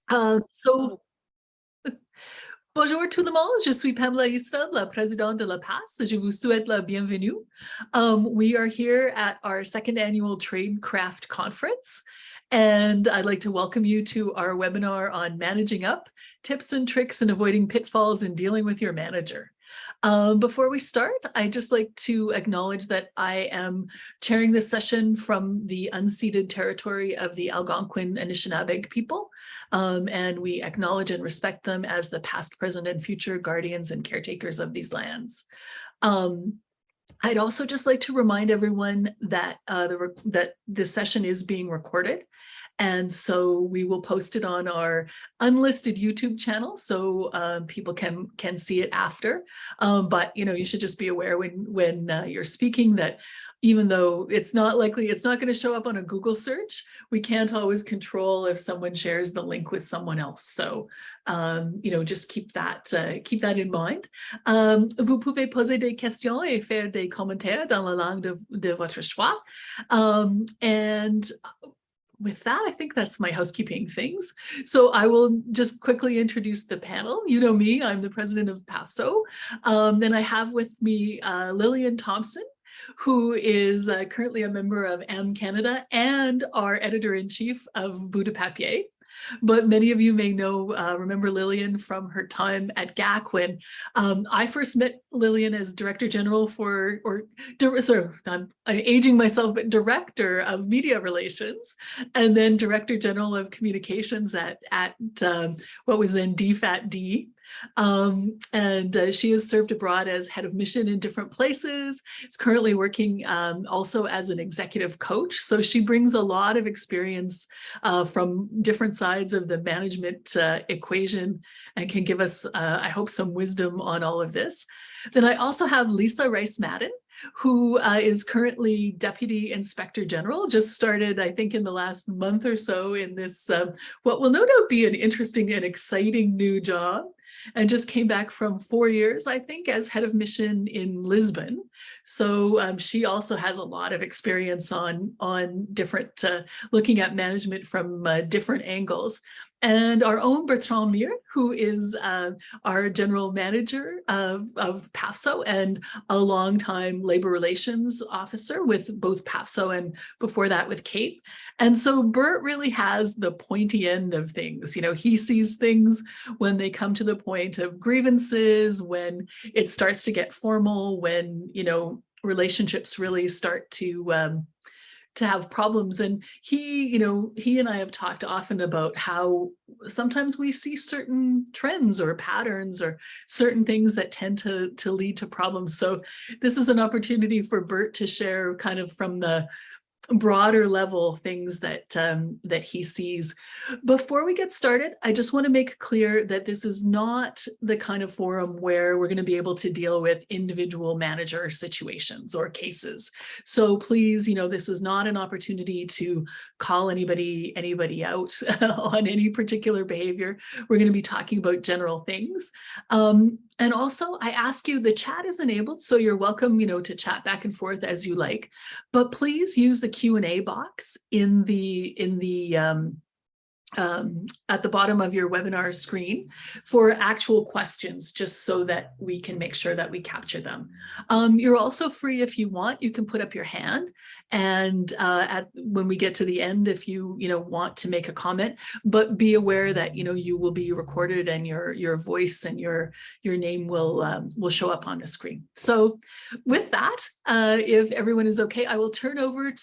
So, bonjour tout le monde, je suis Pamela Isfeld, la présidente de la PAS. Je vous souhaite la bienvenue. We are here at our second annual Tradecraft Conference, and I'd like to welcome you to our webinar on managing up, tips and tricks in avoiding pitfalls in dealing with your manager. Before we start, I'd just like to acknowledge that I am chairing this session from the unceded territory of the Algonquin Anishinaabe people, and we acknowledge and respect them as the past, present, and future guardians and caretakers of these lands. I'd also just like to remind everyone that that this session is being recorded. And so we will post it on our unlisted YouTube channel, so people can see it after. But you should just be aware when you're speaking that even though it's not going to show up on a Google search, we can't always control if someone shares the link with someone else. So just keep that in mind. Vous pouvez poser des questions et faire des commentaires dans la langue de votre choix. And with that, I think that's my housekeeping things. So I will just quickly introduce the panel. You know me, I'm the president of PAFSO. Then I have with me Lillian Thomsen, who is currently a member of AM Canada and our editor-in-chief of Bout de Papier. But many of you may remember Lillian from her time at GAC when I first met Lillian as Director General I'm aging myself, but Director of Media Relations, and then Director General of Communications at what was then DFAT-D. And she has served abroad as head of mission in different places. Is currently working also as an executive coach. So she brings a lot of experience from different sides of the management equation and can give us, I hope, some wisdom on all of this. Then I also have Lisa Rice-Madan, who is currently Deputy Inspector General, just started, I think, in the last month or so in this, what will no doubt be an interesting and exciting new job, and just came back from 4 years, I think, as head of mission in Lisbon. So she also has a lot of experience on different, looking at management from different angles. And our own Bertrand Myre, who is our general manager of PAFSO and a longtime labor relations officer with both PAFSO and before that with CAPE. And so Bert really has the pointy end of things. He sees things when they come to the point of grievances, when it starts to get formal, when, relationships really start to have problems. And he and I have talked often about how sometimes we see certain trends or patterns or certain things that tend to lead to problems. So this is an opportunity for Bert to share kind of from the broader level things that he sees. Before we get started, I just want to make clear that this is not the kind of forum where we're going to be able to deal with individual manager situations or cases. So please, this is not an opportunity to call anybody out on any particular behavior. We're going to be talking about general things. And also, I ask you, the chat is enabled, so you're welcome, to chat back and forth as you like, but please use the Q&A box at the bottom of your webinar screen for actual questions, just so that we can make sure that we capture them. You're also free, if you want, you can put up your hand, and when we get to the end, if you want to make a comment, but be aware that you will be recorded and your voice and your name will show up on the screen. So with that, if everyone is okay, I will turn over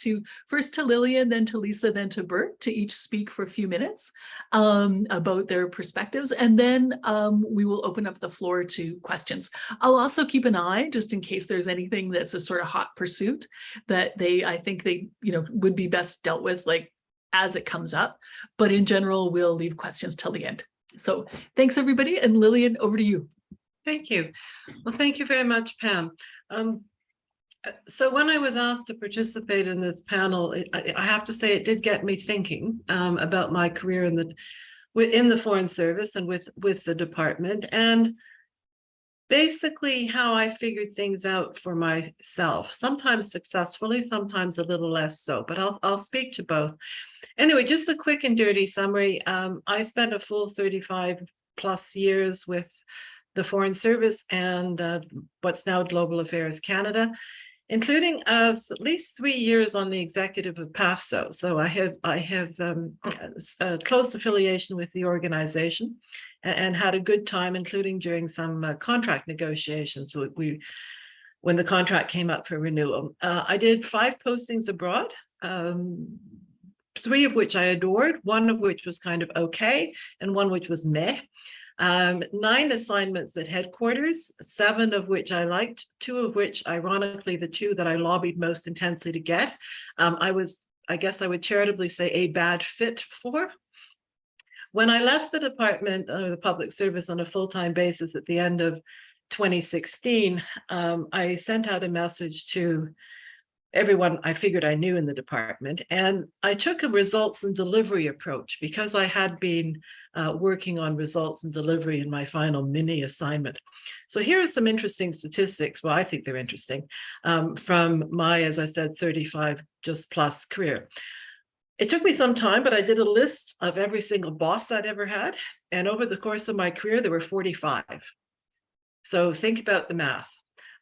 first to Lillian, then to Lisa, then to Bert, to each speak for a few minutes about their perspectives, and then we will open up the floor to questions. I'll also keep an eye, just in case there's anything that's a sort of hot pursuit that I think they would be best dealt with as it comes up, but in general we'll leave questions till the end. So thanks everybody, and Lillian, over to you. Thank you. Well, thank you very much, Pam. So when I was asked to participate in this panel, I have to say it did get me thinking about my career in the Foreign Service and with the department, and basically how I figured things out for myself, sometimes successfully, sometimes a little less so, but I'll speak to both. Anyway, just a quick and dirty summary. I spent a full 35 plus years with the Foreign Service and what's now Global Affairs Canada, including at least 3 years on the executive of PAFSO. So I have a close affiliation with the organization and had a good time, including during some contract negotiations. So when the contract came up for renewal, I did 5 postings abroad, 3 of which I adored, 1 of which was kind of okay, and 1 which was meh. 9 assignments at headquarters, 7 of which I liked, 2 of which, ironically, the 2 that I lobbied most intensely to get, I guess I would charitably say, a bad fit for. When I left the department of the public service on a full-time basis at the end of 2016, I sent out a message to everyone I figured I knew in the department, and I took a results and delivery approach because I had been working on results and delivery in my final mini assignment. So here are some interesting statistics. Well, I think they're interesting from my, as I said, 35 just plus career. It took me some time, but I did a list of every single boss I'd ever had. And over the course of my career, there were 45. So think about the math.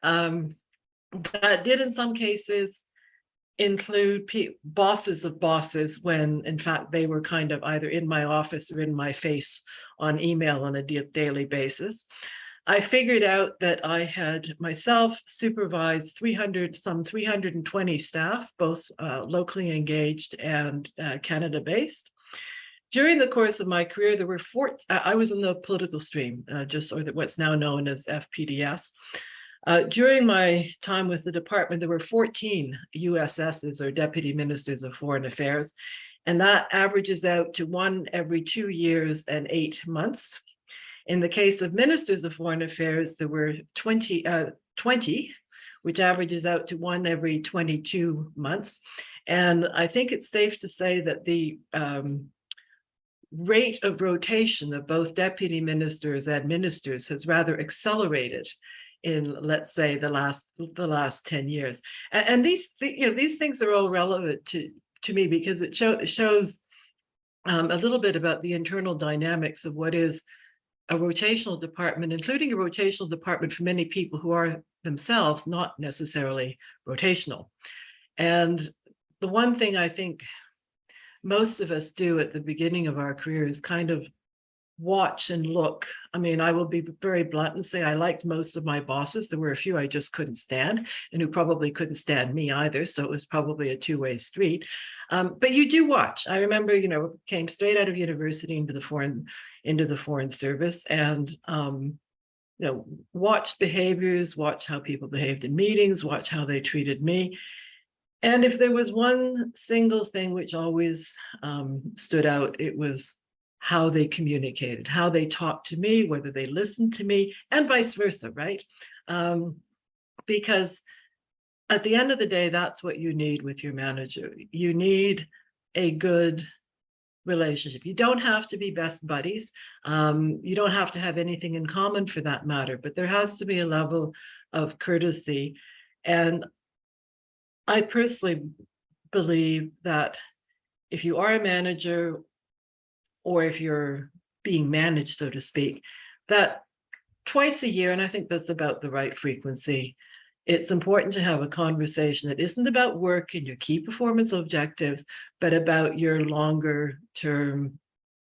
That did in some cases include bosses of bosses when in fact they were kind of either in my office or in my face on email on a daily basis. I figured out that I had myself supervised 320 staff, both locally engaged and Canada-based. During the course of my career, there were I was in the political stream, what's now known as FPDS. During my time with the department, there were 14 USSs, or Deputy Ministers of Foreign Affairs, and that averages out to 1 every 2 years and 8 months. In the case of Ministers of Foreign Affairs, there were 20, which averages out to 1 every 22 months. And I think it's safe to say that the rate of rotation of both deputy ministers and ministers has rather accelerated in, let's say, the last 10 years. And these things are all relevant to me because it shows a little bit about the internal dynamics of what is a rotational department, including a rotational department for many people who are themselves not necessarily rotational. And the one thing I think most of us do at the beginning of our career is kind of watch and look. I mean, I will be very blunt and say I liked most of my bosses. There were a few I just couldn't stand and who probably couldn't stand me either. So it was probably a two-way street. But you do watch. I remember, came straight out of university into the foreign service and, watched behaviors, watch how people behaved in meetings, watch how they treated me. And if there was one single thing which always stood out, it was how they communicated, how they talked to me, whether they listened to me, and vice versa, right? Because at the end of the day, that's what you need with your manager. You need a good relationship. You don't have to be best buddies. You don't have to have anything in common for that matter, but there has to be a level of courtesy. And I personally believe that if you are a manager or if you're being managed, so to speak, that twice a year, and I think that's about the right frequency, it's important to have a conversation that isn't about work and your key performance objectives, but about your longer term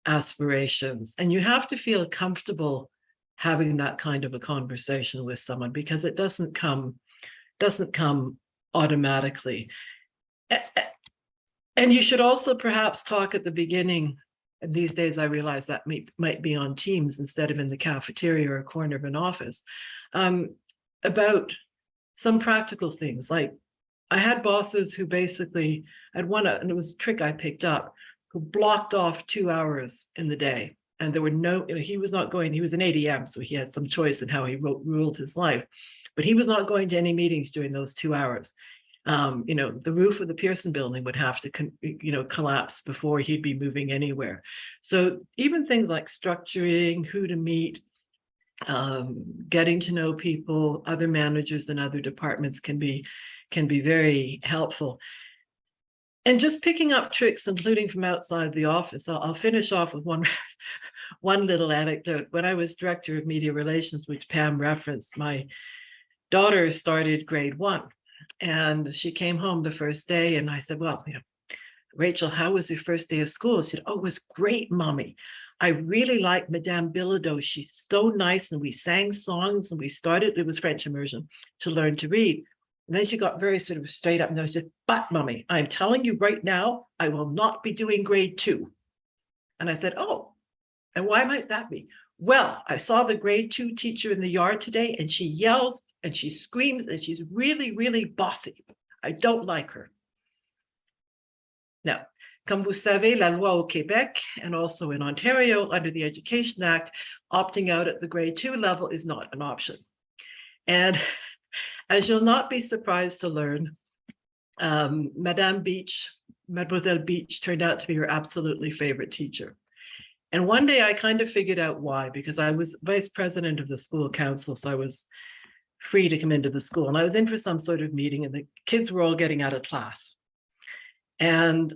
aspirations. And you have to feel comfortable having that kind of a conversation with someone because it doesn't come automatically. And you should also perhaps talk at the beginning. And these days, I realize that might be on Teams instead of in the cafeteria or a corner of an office, about some practical things. Like I had bosses who basically had and it was a trick I picked up, who blocked off 2 hours in the day. And there were he was not going, he was an ADM, so he had some choice in how he ruled his life, but he was not going to any meetings during those 2 hours. The roof of the Pearson building would have to, collapse before he'd be moving anywhere. So even things like structuring, who to meet, getting to know people, other managers and other departments can be very helpful. And just picking up tricks, including from outside the office. I'll finish off with one little anecdote. When I was director of media relations, which Pam referenced, my daughter started grade 1, and she came home the first day, and I said, well, Rachel, how was your first day of school? She said, oh, it was great, Mommy. I really like Madame Bilodeau. She's so nice, and we sang songs, and we started, it was French immersion, to learn to read. And then she got very sort of straight up, and I said, but Mommy, I'm telling you right now, I will not be doing grade 2. And I said, oh, and why might that be? Well, I saw the grade 2 teacher in the yard today, and she yells and she screams, and she's really, really bossy. I don't like her. Now, comme vous savez, la loi au Québec and also in Ontario under the Education Act, opting out at the grade 2 level is not an option. And as you'll not be surprised to learn, Mademoiselle Beach turned out to be her absolutely favorite teacher. And one day I kind of figured out why, because I was vice president of the school council, so I was free to come into the school. And I was in for some sort of meeting, and the kids were all getting out of class. And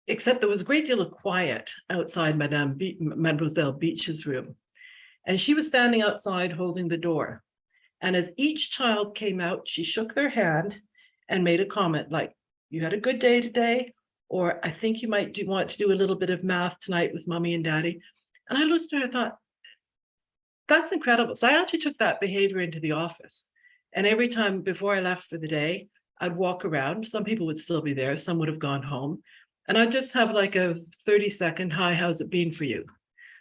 except there was a great deal of quiet outside Mademoiselle Beach's room. And she was standing outside holding the door. And as each child came out, she shook their hand and made a comment like, you had a good day today, or I think you might want to do a little bit of math tonight with Mommy and Daddy. And I looked at her and thought, that's incredible. So I actually took that behavior into the office. And every time before I left for the day, I'd walk around. Some people would still be there. Some would have gone home. And I'd just have like a 30-second, hi, how's it been for you?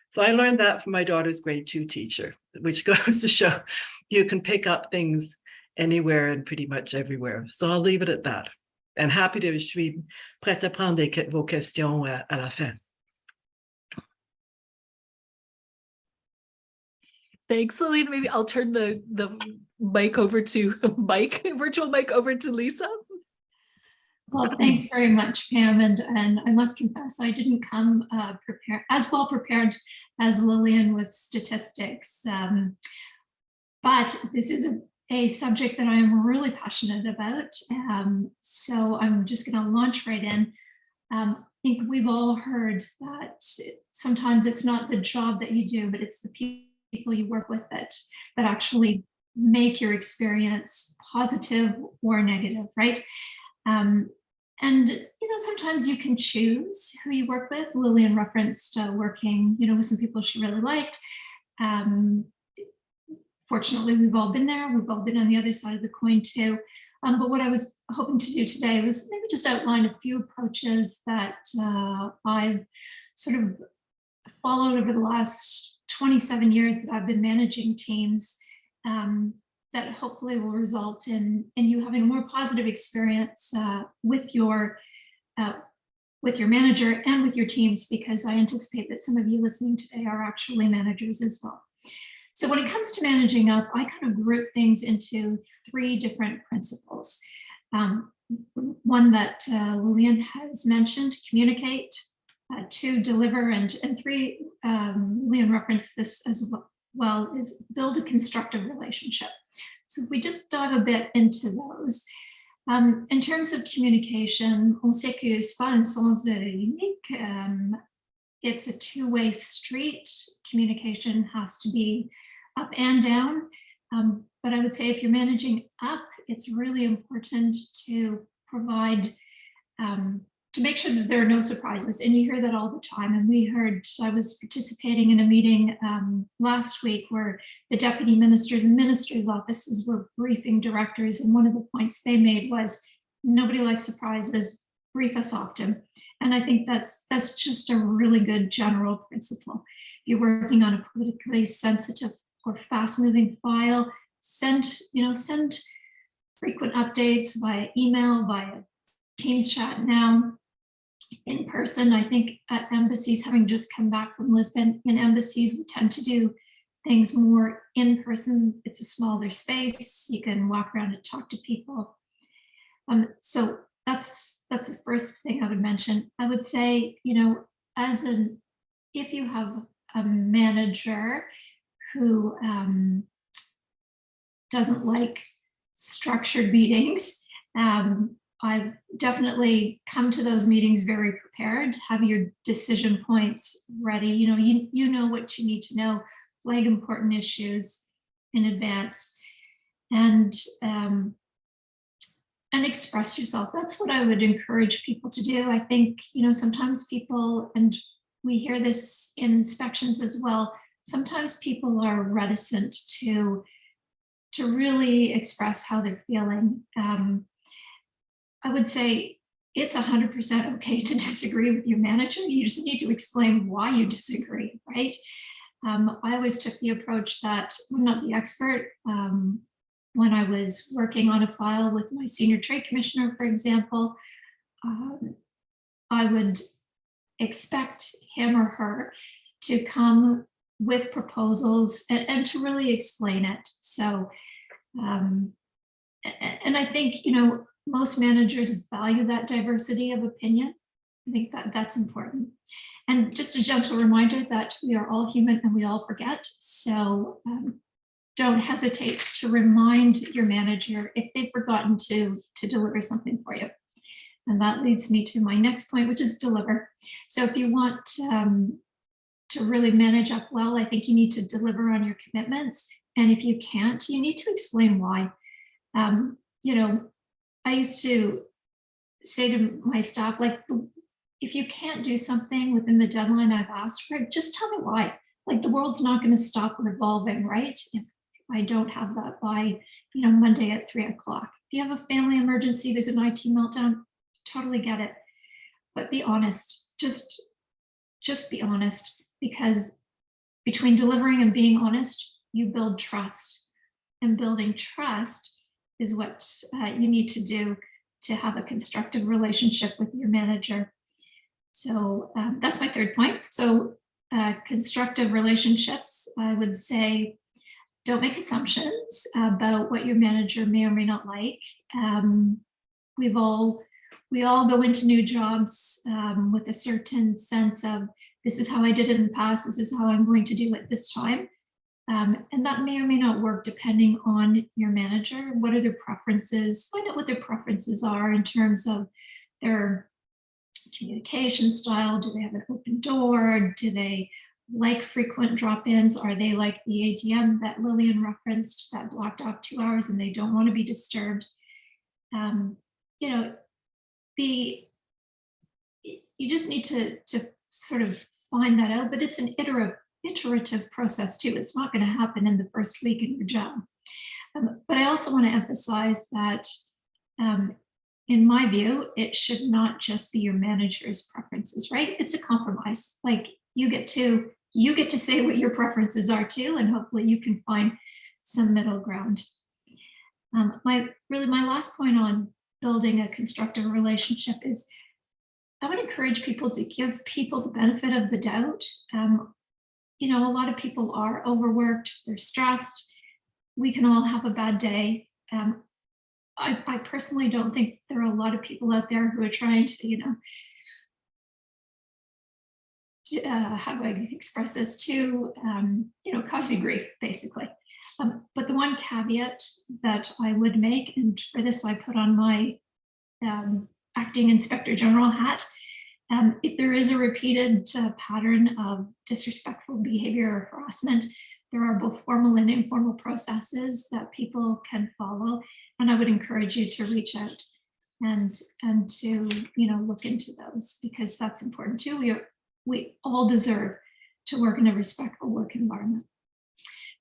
So I learned that from my daughter's grade 2 teacher, which goes to show you can pick up things anywhere and pretty much everywhere. So I'll leave it at that. And happy to, je suis prête à prendre vos questions à la fin. Thanks, Lillian. Maybe I'll turn the mic over to virtual mic over to Lisa. Well, thanks very much, Pam. And I must confess, I didn't come as well prepared as Lillian with statistics. But this is a subject that I am really passionate about. So I'm just going to launch right in. I think we've all heard that sometimes it's not the job that you do, but it's the people you work with that actually make your experience positive or negative, right? And sometimes you can choose who you work with. Lillian referenced working, with some people she really liked. Fortunately, we've all been there. We've all been on the other side of the coin too. But what I was hoping to do today was maybe just outline a few approaches that I've sort of followed over the last 27 years that I've been managing teams, that hopefully will result in you having a more positive experience with your manager and with your teams, because I anticipate that some of you listening today are actually managers as well. So when it comes to managing up, I kind of group things into 3 different principles. One that Lillian has mentioned, communicate. 2, deliver, and 3, Lillian referenced this as well, is build a constructive relationship. So if we just dive a bit into those. In terms of communication, on sait que c'est pas un sens unique. It's a 2-way street. Communication has to be up and down. But I would say if you're managing up, it's really important to provide, to make sure that there are no surprises. And you hear that all the time. And I was participating in a meeting last week where the deputy ministers and ministers' offices were briefing directors. And one of the points they made was, nobody likes surprises, brief us often. And I think that's just a really good general principle. If you're working on a politically sensitive or fast-moving file, send frequent updates via email, via Teams chat now. In person, I think at embassies, having just come back from Lisbon, in embassies we tend to do things more in person. It's a smaller space. You can walk around and talk to people. So that's the first thing I would mention. I would say, if you have a manager who doesn't like structured meetings, I definitely come to those meetings very prepared, have your decision points ready. You know what you need to know, flag important issues in advance, and express yourself. That's what I would encourage people to do. I think, sometimes people, and we hear this in inspections as well, sometimes people are reticent to really express how they're feeling. I would say it's 100% okay to disagree with your manager. You just need to explain why you disagree, right? I always took the approach that I'm not the expert. When I was working on a file with my senior trade commissioner, for example, I would expect him or her to come with proposals and to really explain it. So, and I think, most managers value that diversity of opinion. I think that that's important. And just a gentle reminder that we are all human and we all forget. So don't hesitate to remind your manager if they've forgotten to deliver something for you. And that leads me to my next point, which is deliver. So if you want to really manage up well, I think you need to deliver on your commitments. And if you can't, you need to explain why. I used to say to my staff, like, if you can't do something within the deadline I've asked for, just tell me why. Like, the world's not going to stop revolving, right? If I don't have that by, Monday at 3 o'clock. If you have a family emergency, there's an IT meltdown, totally get it. But be honest, just be honest, because between delivering and being honest, you build trust. And building trust is what you need to do to have a constructive relationship with your manager. So that's my third point. So constructive relationships, I would say, don't make assumptions about what your manager may or may not like. We all go into new jobs with a certain sense of, this is how I did it in the past, this is how I'm going to do it this time. And that may or may not work depending on your manager. What are their preferences? Find out what their preferences are in terms of their communication style. Do they have an open door? Do they like frequent drop-ins? Are they like the ADM that Lillian referenced that blocked off 2 hours and they don't want to be disturbed? You just need to sort of find that out, but it's an iterative process too. It's not going to happen in the first week in your job. But I also want to emphasize that in my view, it should not just be your manager's preferences, right? It's a compromise. Like, you get to say what your preferences are too, and hopefully you can find some middle ground. My last point on building a constructive relationship is, I would encourage people to give people the benefit of the doubt. A lot of people are overworked, they're stressed. We can all have a bad day. I personally don't think there are a lot of people out there who are trying to, how do I express this, to, cause you grief, basically. But the one caveat that I would make, and for this I put on my acting inspector general hat, if there is a repeated pattern of disrespectful behavior or harassment, there are both formal and informal processes that people can follow. And I would encourage you to reach out and to, look into those, because that's important too. We all deserve to work in a respectful work environment.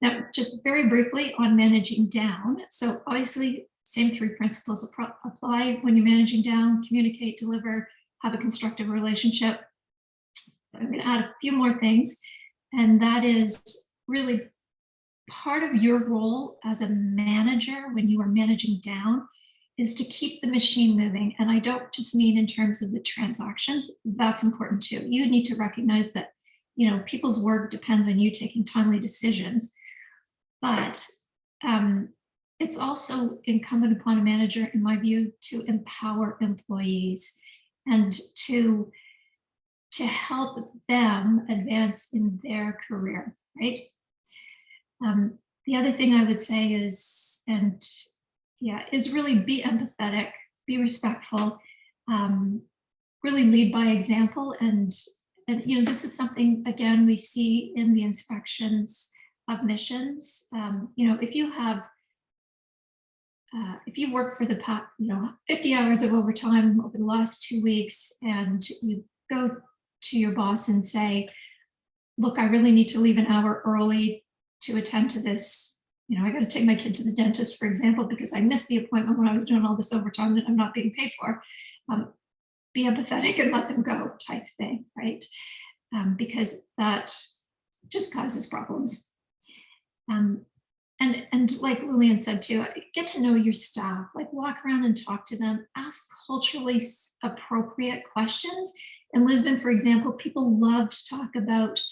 Now, just very briefly on managing down. So obviously, same 3 principles apply when you're managing down: communicate, deliver, have a constructive relationship. I'm going to add a few more things, and that is really part of your role as a manager when you are managing down is to keep the machine moving. And I don't just mean in terms of the transactions. That's important too. You need to recognize that, people's work depends on you taking timely decisions, but it's also incumbent upon a manager, in my view, to empower employees and to help them advance in their career, right? The other thing I would say is really be empathetic be respectful, really lead by example. And this is something, again, we see in the inspections of missions. If you have if you work for the past, 50 hours of overtime over the last 2 weeks, and you go to your boss and say, look, I really need to leave an hour early to attend to this. I got to take my kid to the dentist, for example, because I missed the appointment when I was doing all this overtime that I'm not being paid for. Be empathetic and let them go, type thing, right? Because that just causes problems. And like Lillian said too, get to know your staff, like walk around and talk to them, ask culturally appropriate questions. In Lisbon, for example, people love to talk about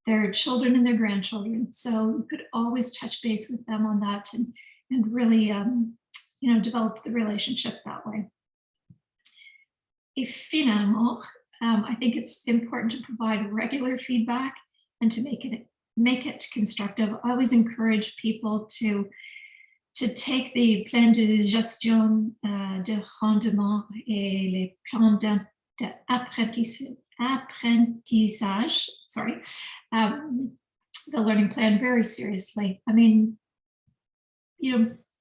their children and their grandchildren. So you could always touch base with them on that and really, develop the relationship that way. Et finalement, I think it's important to provide regular feedback and to make it constructive. I always encourage people to take the plan de gestion de rendement et les plans d'apprentissage, the learning plan very seriously. I mean,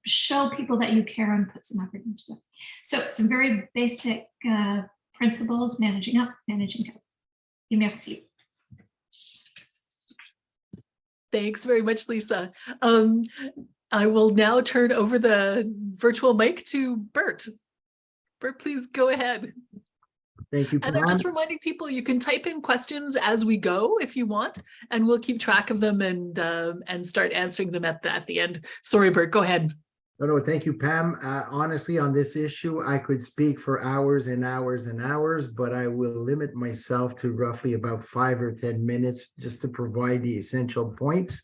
show people that you care and put some effort into it. So some very basic principles: managing up, managing down. Et merci. Thanks very much, Lisa. I will now turn over the virtual mic to Bert. Bert, please go ahead. Thank you, And Pam. I'm just reminding people you can type in questions as we go if you want, and we'll keep track of them and start answering them at the end. Sorry, Bert, go ahead. No, thank you, Pam. Honestly, on this issue, I could speak for hours and hours and hours, but I will limit myself to roughly about 5 or 10 minutes just to provide the essential points.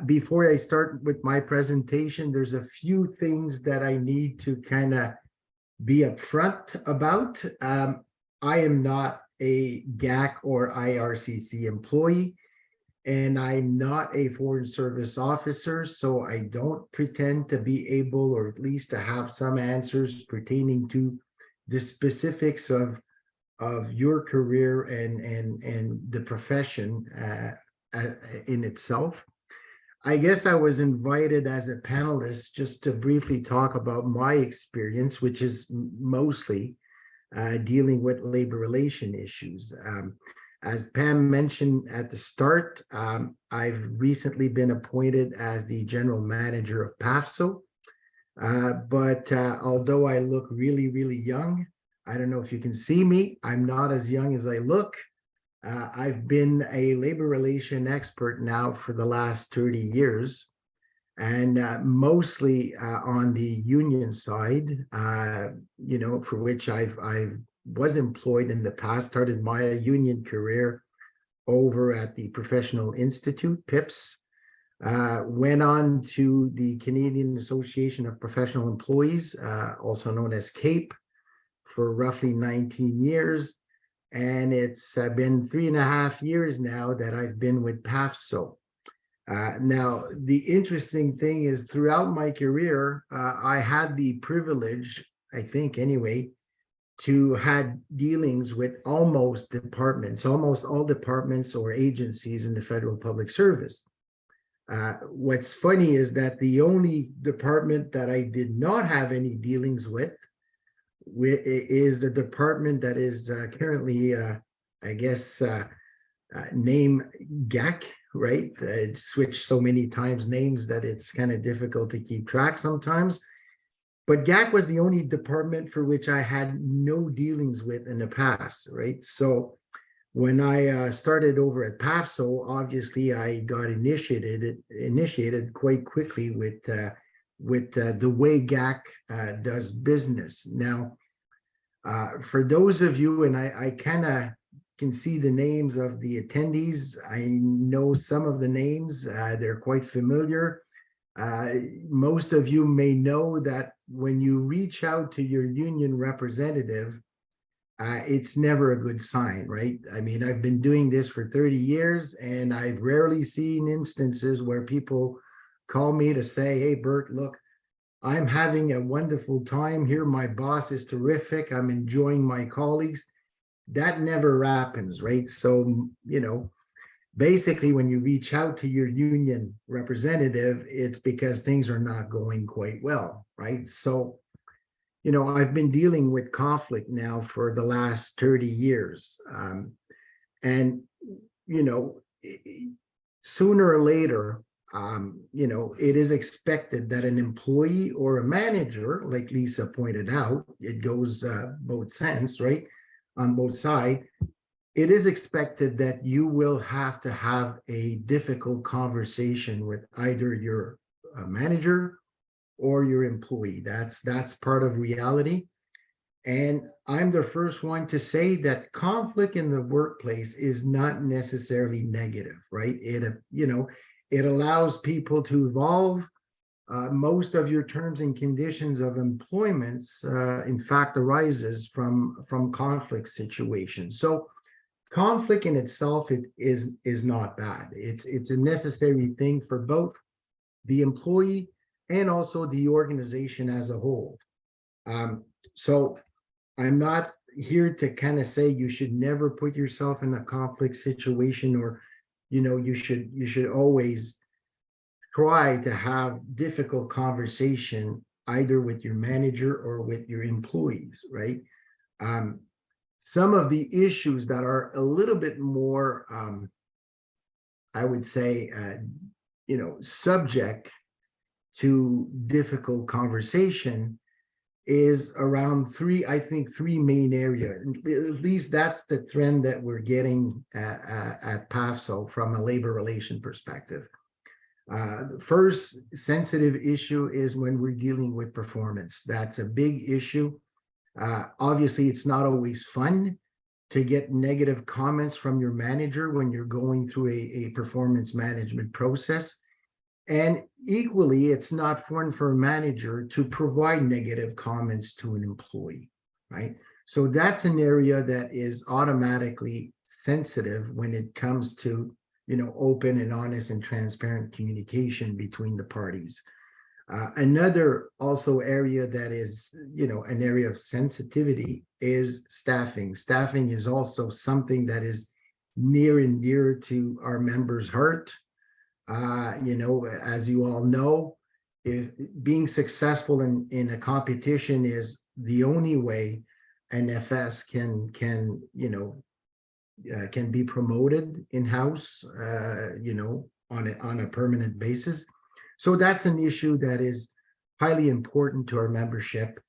Before I start with my presentation, there's a few things that I need to kind of be upfront about. I am not a GAC or IRCC employee, and I'm not a Foreign Service officer, so I don't pretend to be able, or at least to have some answers pertaining to the specifics of your career and the profession in itself. I guess I was invited as a panelist just to briefly talk about my experience, which is mostly dealing with labor relation issues. As Pam mentioned at the start, I've recently been appointed as the general manager of PAFSO. But although I look really, really young, I don't know if you can see me, I'm not as young as I look. I've been a labor relation expert now for the last 30 years, and mostly on the union side, for which I was employed in the past, started my union career over at the Professional Institute, PIPS, went on to the Canadian Association of Professional Employees, also known as CAPE, for roughly 19 years. And it's been 3.5 years now that I've been with PAFSO. Now, the interesting thing is throughout my career, I had the privilege, I think anyway, to had dealings with almost all departments or agencies in the federal public service. What's funny is that the only department that I did not have any dealings with is the department that is currently, named GAC, right? It switched so many times names that it's kind of difficult to keep track sometimes. But GAC was the only department for which I had no dealings with in the past, right? So when I started over at PAFSO, obviously I got initiated quite quickly with the way GAC does business. Now, for those of you, and I kind of can see the names of the attendees, I know some of the names, they're quite familiar. Most of you may know that when you reach out to your union representative, it's never a good sign, right? I mean, I've been doing this for 30 years and I've rarely seen instances where people call me to say, hey, Bert, look, I'm having a wonderful time here. My boss is terrific. I'm enjoying my colleagues. That never happens, right? So, basically, when you reach out to your union representative, it's because things are not going quite well, right? So, I've been dealing with conflict now for the last 30 years. And, you know, sooner or later, it is expected that an employee or a manager, like Lisa pointed out, it goes both sense, right? On both sides, it is expected that you will have to have a difficult conversation with either your manager or your employee. That's part of reality. And I'm the first one to say that conflict in the workplace is not necessarily negative, right? It allows people to evolve. Most of your terms and conditions of employments, in fact, arises from conflict situations. So conflict in itself is not bad. It's a necessary thing for both the employee and also the organization as a whole. So I'm not here to kind of say you should never put yourself in a conflict situation, or you should always try to have difficult conversation either with your manager or with your employees, right? Some of the issues that are a little bit more, I would say, subject to difficult conversation is around three main areas. At least that's the trend that we're getting at PAFSO from a labor relation perspective. The first sensitive issue is when we're dealing with performance. That's a big issue. Obviously, it's not always fun to get negative comments from your manager when you're going through a performance management process. And equally, it's not fun for a manager to provide negative comments to an employee, right? So that's an area that is automatically sensitive when it comes to, open and honest and transparent communication between the parties. Another also area that is, an area of sensitivity is staffing. Staffing is also something that is near and dear to our members' heart. As you all know, if being successful in a competition is the only way an FS can be promoted in-house, on a permanent basis. So that's an issue that is highly important to our membership.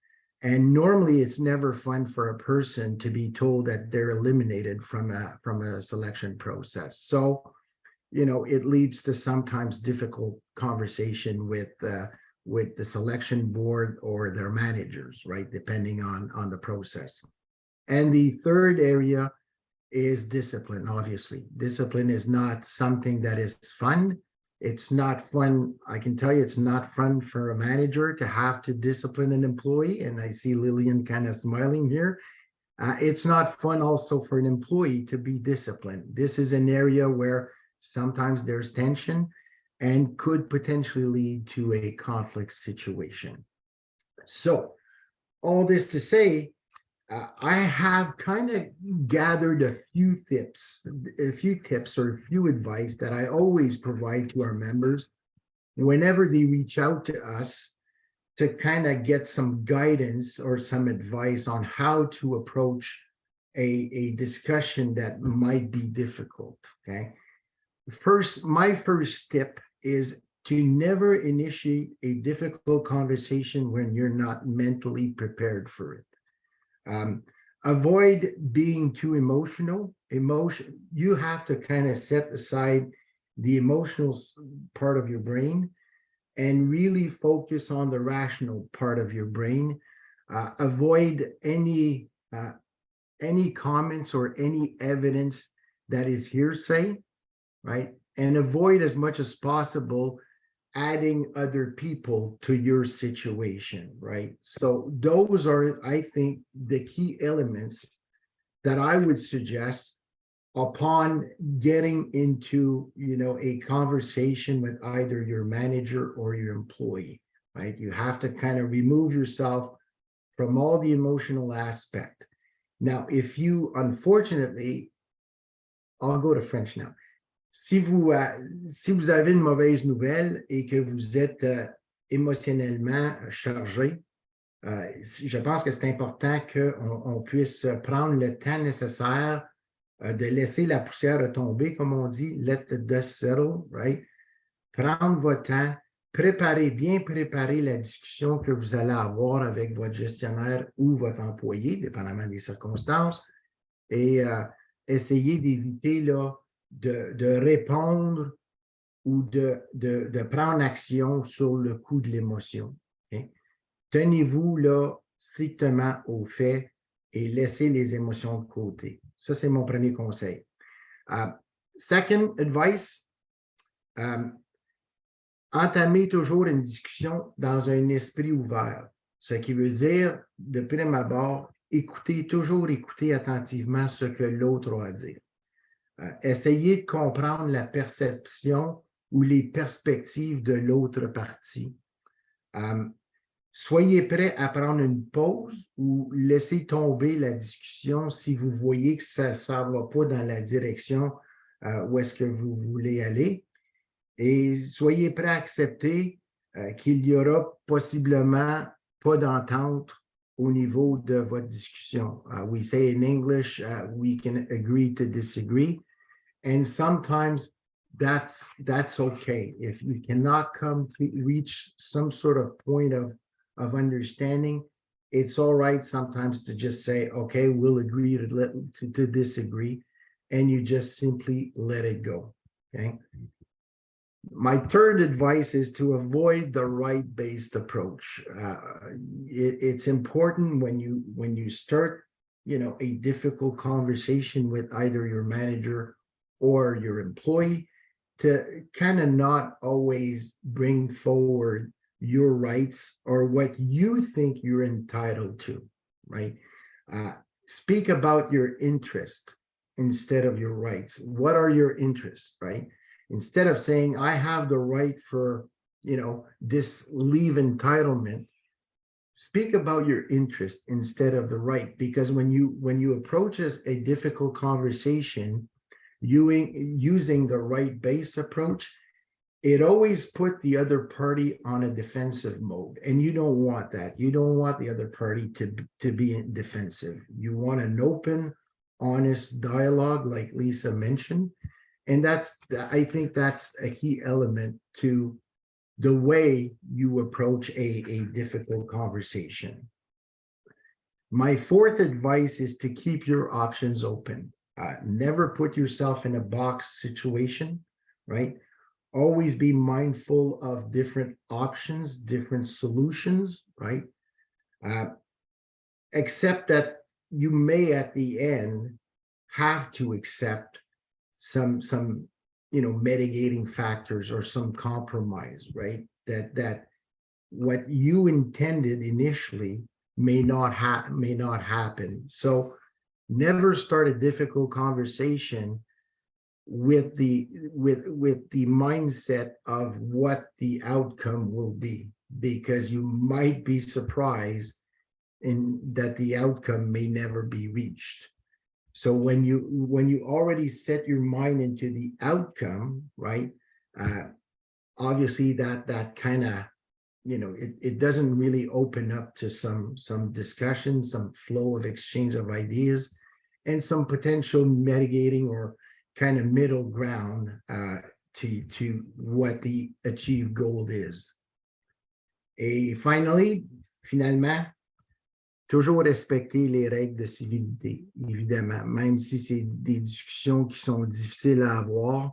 And normally it's never fun for a person to be told that they're eliminated from a selection process. So, it leads to sometimes difficult conversation with the selection board or their managers, right? Depending on the process. And the third area is discipline. Obviously, discipline is not something that is fun. It's not fun. I can tell you it's not fun for a manager to have to discipline an employee. And I see Lillian kind of smiling here. It's not fun also for an employee to be disciplined. This is an area where sometimes there's tension and could potentially lead to a conflict situation. So all this to say, I have kind of gathered a few tips or a few advice that I always provide to our members whenever they reach out to us to kind of get some guidance or some advice on how to approach a discussion that might be difficult, okay? My first tip is to never initiate a difficult conversation when you're not mentally prepared for it. Avoid being too emotional. You have to kind of set aside the emotional part of your brain and really focus on the rational part of your brain. Avoid any comments or any evidence that is hearsay, right? And avoid as much as possible adding other people to your situation, right? So those are, I think, the key elements that I would suggest upon getting into, a conversation with either your manager or your employee. right? You have to kind of remove yourself from all the emotional aspect. Now, if you, unfortunately, I'll go to French now. Si vous avez une mauvaise nouvelle et que vous êtes émotionnellement chargé, je pense que c'est important qu'on puisse prendre le temps nécessaire de laisser la poussière tomber, comme on dit, let the dust settle, right? Prendre votre temps, bien préparer la discussion que vous allez avoir avec votre gestionnaire ou votre employé, dépendamment des circonstances, et essayer d'éviter là, de répondre ou de prendre action sur le coup de l'émotion. Okay? Tenez-vous là strictement aux faits et laissez les émotions de côté. Ça, c'est mon premier conseil. Second advice, entamez toujours une discussion dans un esprit ouvert. Ce qui veut dire, de prime abord, toujours écouter attentivement ce que l'autre a à dire. Essayez de comprendre la perception ou les perspectives de l'autre partie. Soyez prêt à prendre une pause ou laisser tomber la discussion si vous voyez que ça ne va pas dans la direction où est-ce que vous voulez aller. Et soyez prêt à accepter qu'il y aura possiblement pas d'entente au niveau de votre discussion. We say in English, we can agree to disagree. And sometimes that's okay. If you cannot reach some sort of point of understanding, it's all right sometimes to just say, okay, we'll agree to disagree, and you just simply let it go, okay? My third advice is to avoid the right-based approach. It's important when you start, a difficult conversation with either your manager or your employee to kind of not always bring forward your rights or what you think you're entitled to, right? Speak about your interest instead of your rights. What are your interests, right? Instead of saying, I have the right for, this leave entitlement, speak about your interest instead of the right. Because when you approach a difficult conversation, using the right-based approach, it always put the other party on a defensive mode. And you don't want that. You don't want the other party to be defensive. You want an open, honest dialogue, like Lisa mentioned. And I think that's a key element to the way you approach a difficult conversation. My fourth advice is to keep your options open. Never put yourself in a box situation, right? Always be mindful of different options, different solutions, right? Except that you may at the end have to accept some mitigating factors or some compromise, right? That what you intended initially may not happen. So never start a difficult conversation with the mindset of what the outcome will be, because you might be surprised in that the outcome may never be reached. So when you already set your mind into the outcome, right? Obviously that kind of, it doesn't really open up to some discussion, some flow of exchange of ideas, and some potential mitigating or kind of middle ground to what the achieved goal is. Et finalement, toujours respecter les règles de civilité, évidemment, même si c'est des discussions qui sont difficiles à avoir.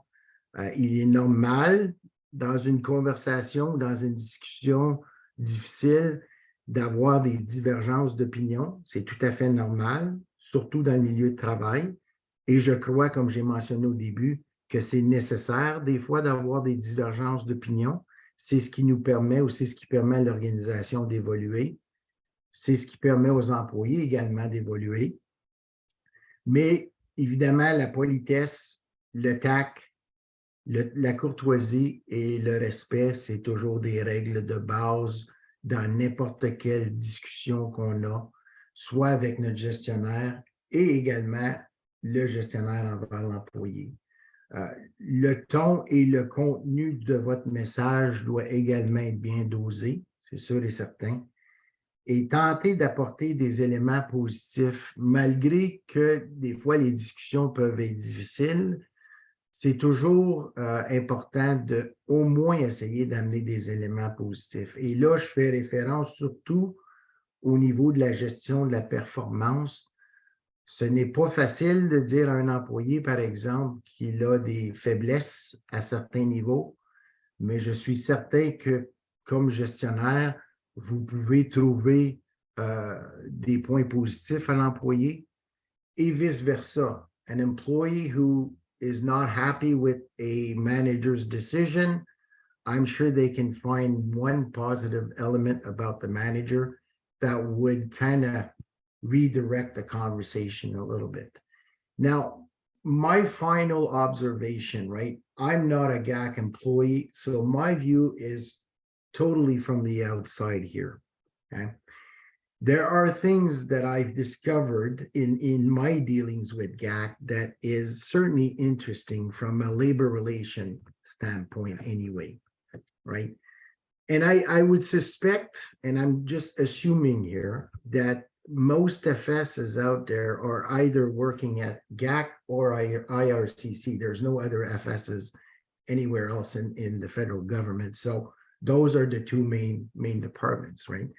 Il est normal dans une conversation, dans une discussion difficile, d'avoir des divergences d'opinion. C'est tout à fait normal, surtout dans le milieu de travail. Et je crois, comme j'ai mentionné au début, que c'est nécessaire des fois d'avoir des divergences d'opinion. C'est ce qui nous permet, ou c'est ce qui permet à l'organisation d'évoluer. C'est ce qui permet aux employés également d'évoluer. Mais évidemment, la politesse, le tact, la courtoisie et le respect, c'est toujours des règles de base dans n'importe quelle discussion qu'on a, soit avec notre gestionnaire et également le gestionnaire envers l'employé. Le ton et le contenu de votre message doit également être bien dosé, c'est sûr et certain, et tenter d'apporter des éléments positifs, malgré que des fois les discussions peuvent être difficiles. C'est toujours important de au moins essayer d'amener des éléments positifs. Et là, je fais référence surtout au niveau de la gestion de la performance. Ce n'est pas facile de dire à un employé, par exemple, qu'il a des faiblesses à certains niveaux, mais je suis certain que comme gestionnaire, vous pouvez trouver des points positifs à l'employé et vice-versa. An employee who is not happy with a manager's decision, I'm sure they can find one positive element about the manager that would kind of redirect the conversation a little bit. Now, my final observation, right? I'm not a GAC employee, so my view is totally from the outside here. Okay. There are things that I've discovered in my dealings with GAC that is certainly interesting from a labor relation standpoint anyway, right? And I would suspect, and I'm just assuming here, that most FSs out there are either working at GAC or IRCC. There's no other FSs anywhere else in the federal government. So those are the two main departments, right?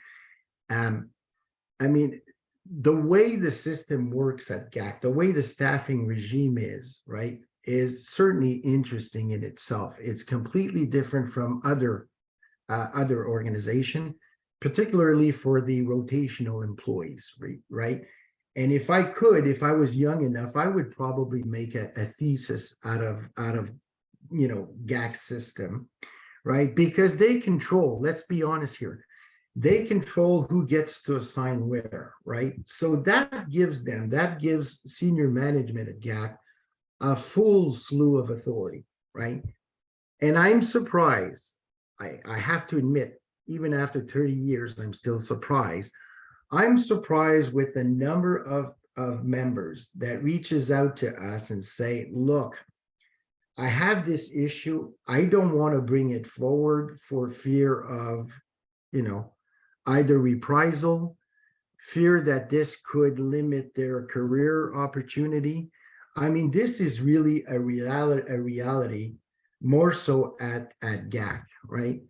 I mean, the way the system works at GAC, the way the staffing regime is, right, is certainly interesting in itself. It's completely different from other organization, particularly for the rotational employees, right? And if I was young enough, I would probably make a thesis out of GAC system, right? Because they control, let's be honest here, they control who gets to assign where, right? So that gives senior management at GAC a full slew of authority, right? And I'm surprised, I have to admit, even after 30 years, I'm still surprised. I'm surprised with the number of members that reaches out to us and say, look, I have this issue. I don't want to bring it forward for fear of, either reprisal, fear that this could limit their career opportunity. I mean, this is really a reality more so at GAC, right?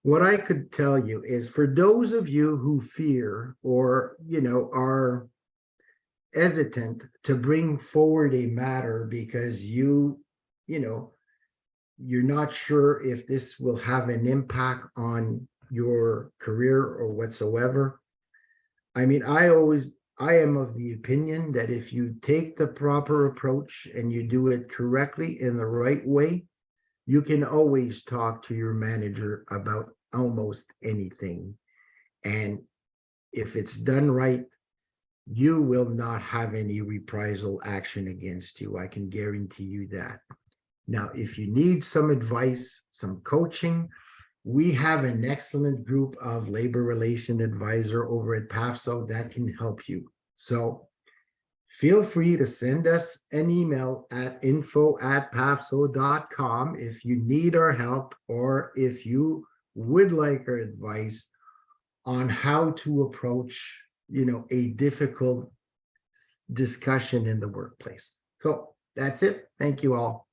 What I could tell you is for those of you who fear or, are hesitant to bring forward a matter because you're not sure if this will have an impact on your career or whatsoever. I mean, I am of the opinion that if you take the proper approach and you do it correctly in the right way, you can always talk to your manager about almost anything. And if it's done right, you will not have any reprisal action against you. I can guarantee you that. Now, if you need some advice, some coaching, we have an excellent group of labor relation advisor over at PAFSO that can help you. So feel free to send us an email at info@pafso.com if you need our help or if you would like our advice on how to approach, a difficult discussion in the workplace. So that's it. Thank you all.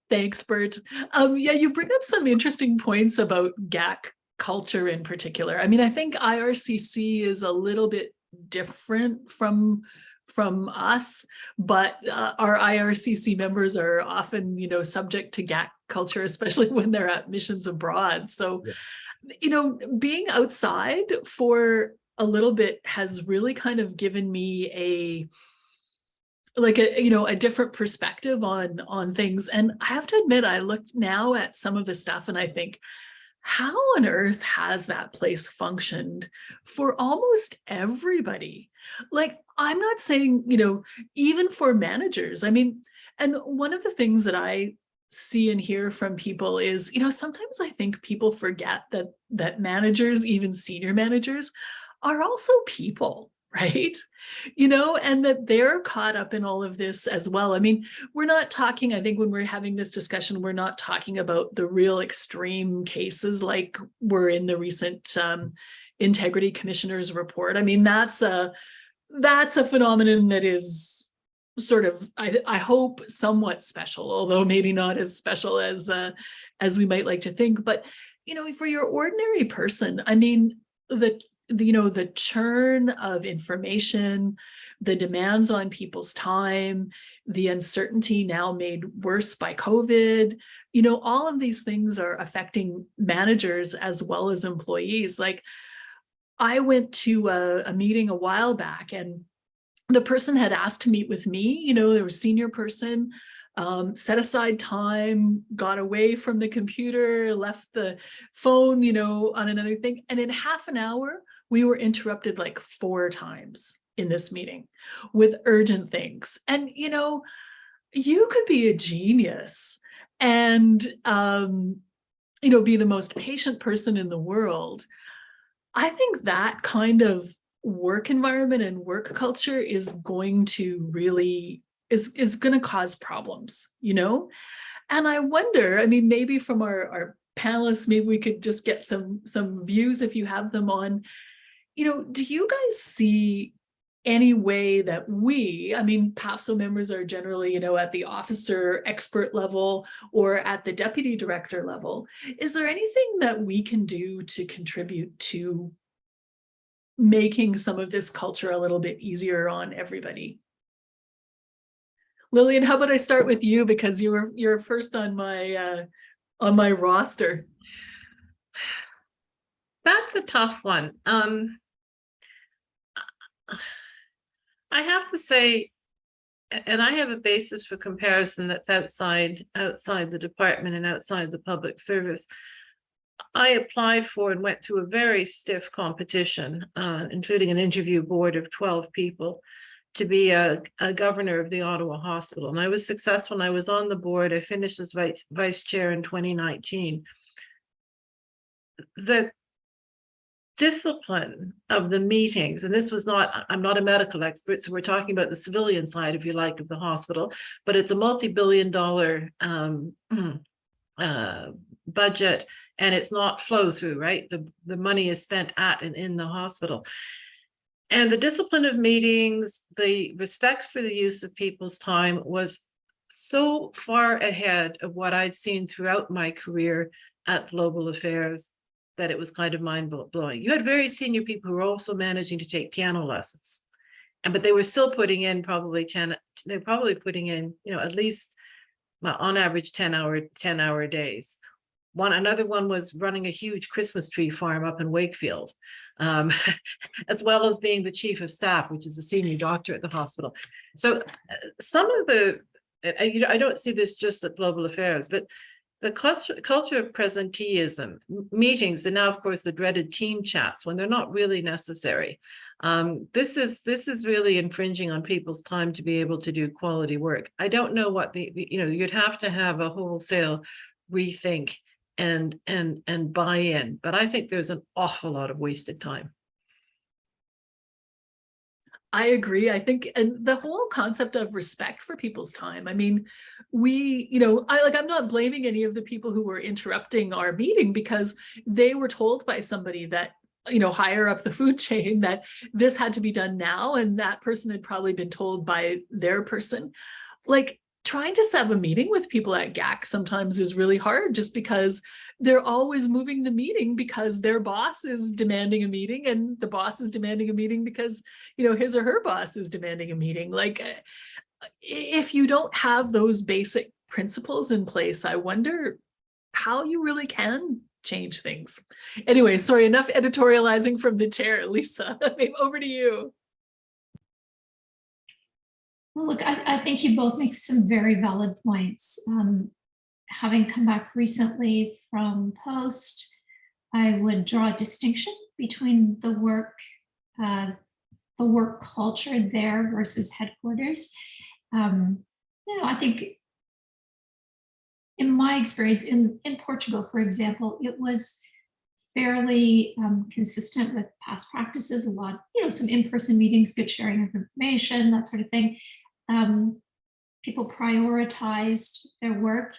Thanks, Bert. Yeah, you bring up some interesting points about GAC culture in particular. I mean, I think IRCC is a little bit different from us, but our IRCC members are often, subject to GAC culture, especially when they're at missions abroad. So, yeah. Being outside for a little bit has really kind of given me a different perspective on things. And I have to admit, I look now at some of the stuff and I think, how on earth has that place functioned for almost everybody? Like, I'm not saying, even for managers. I mean, and one of the things that I see and hear from people is, sometimes I think people forget that managers, even senior managers, are also people, right? And that they're caught up in all of this as well. I mean, we're not talking, I think when we're having this discussion, we're not talking about the real extreme cases like were in the recent Integrity Commissioner's report. I mean, that's a phenomenon that is sort of, I hope, somewhat special, although maybe not as special as we might like to think. But, for your ordinary person, I mean, the churn of information, the demands on people's time, the uncertainty now made worse by COVID, all of these things are affecting managers as well as employees. Like, I went to a meeting a while back, and the person had asked to meet with me. There was a senior person, set aside time, got away from the computer, left the phone, on another thing. And in half an hour, we were interrupted like 4 times in this meeting with urgent things. And, you could be a genius and, be the most patient person in the world. I think that kind of work environment and work culture is going to really is going to cause problems, And I wonder, I mean, maybe from our panelists, maybe we could just get some views if you have them on, do you guys see any way that I mean, PAFSO members are generally, at the officer expert level or at the deputy director level. Is there anything that we can do to contribute to making some of this culture a little bit easier on everybody? Lillian, how about I start with you, because you're first on my roster. That's a tough one. I have to say, and I have a basis for comparison that's outside the department and outside the public service. I applied for and went through a very stiff competition, including an interview board of 12 people, to be a governor of the Ottawa Hospital. And I was successful, and I was on the board. I finished as vice chair in 2019. The discipline of the meetings, and this was not, I'm not a medical expert, so we're talking about the civilian side, if you like, of the hospital, but it's a multi-billion-dollar budget, and it's not flow through, right? The money is spent at and in the hospital. And the discipline of meetings, the respect for the use of people's time was so far ahead of what I'd seen throughout my career at Global Affairs that it was kind of mind-blowing. You had very senior people who were also managing to take piano lessons, but they were still putting in probably 10, they're probably putting in, at least, well, on average 10-hour days. Another one was running a huge Christmas tree farm up in Wakefield, as well as being the chief of staff, which is a senior doctor at the hospital. So some of the, I don't see this just at Global Affairs, but the culture of presenteeism, meetings, and now, of course, the dreaded team chats when they're not really necessary. This is really infringing on people's time to be able to do quality work. I don't know what you'd have to have a wholesale rethink and buy-in, but I think there's an awful lot of wasted time. I agree. I think, and the whole concept of respect for people's time. I mean, I'm not blaming any of the people who were interrupting our meeting, because they were told by somebody that, higher up the food chain, that this had to be done now. And that person had probably been told by their person. Like, trying to have a meeting with people at GAC sometimes is really hard, just because they're always moving the meeting because their boss is demanding a meeting, and the boss is demanding a meeting because, his or her boss is demanding a meeting. Like, if you don't have those basic principles in place, I wonder how you really can change things. Anyway, sorry, enough editorializing from the chair. Lisa, over to you. Well, look, I think you both make some very valid points. Having come back recently from Post, I would draw a distinction between the work culture there versus headquarters. I think in my experience in Portugal, for example, it was fairly consistent with past practices, a lot, some in-person meetings, good sharing of information, that sort of thing. People prioritized their work.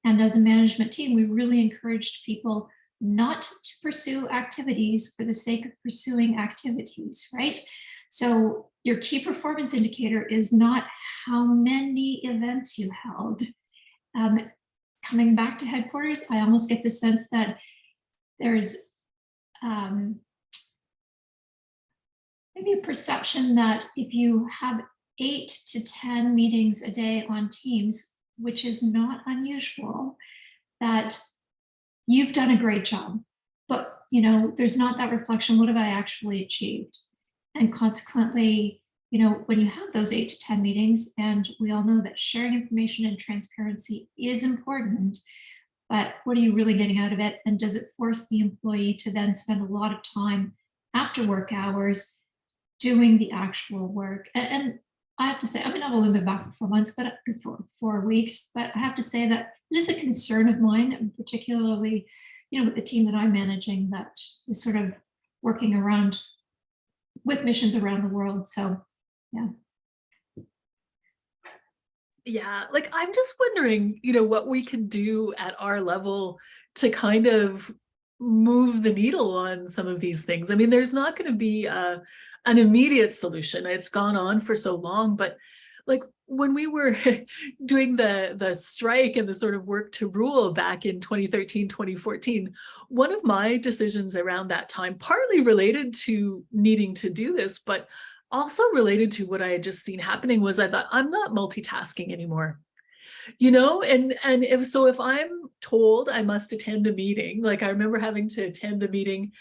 And as a management team, we really encouraged people not to pursue activities for the sake of pursuing activities, right? So your key performance indicator is not how many events you held. Coming back to headquarters, I almost get the sense that there's maybe a perception that if you have 8 to 10 meetings a day on Teams, which is not unusual, that you've done a great job. But, there's not that reflection, what have I actually achieved? And consequently, when you have those 8 to 10 meetings, and we all know that sharing information and transparency is important, but what are you really getting out of it? And does it force the employee to then spend a lot of time after work hours doing the actual work? And I have to say, I've only been back for 4 months, but for 4 weeks, but I have to say that it is a concern of mine, and particularly, with the team that I'm managing that is sort of working around with missions around the world. So, yeah. Yeah, like I'm just wondering, what we can do at our level to kind of move the needle on some of these things. I mean, there's not going to be an immediate solution. It's gone on for so long, but like when we were doing the strike and the sort of work to rule back in 2013, 2014, one of my decisions around that time, partly related to needing to do this, but also related to what I had just seen happening, was I thought, I'm not multitasking anymore. And if I'm told I must attend a meeting, like I remember having to attend a meeting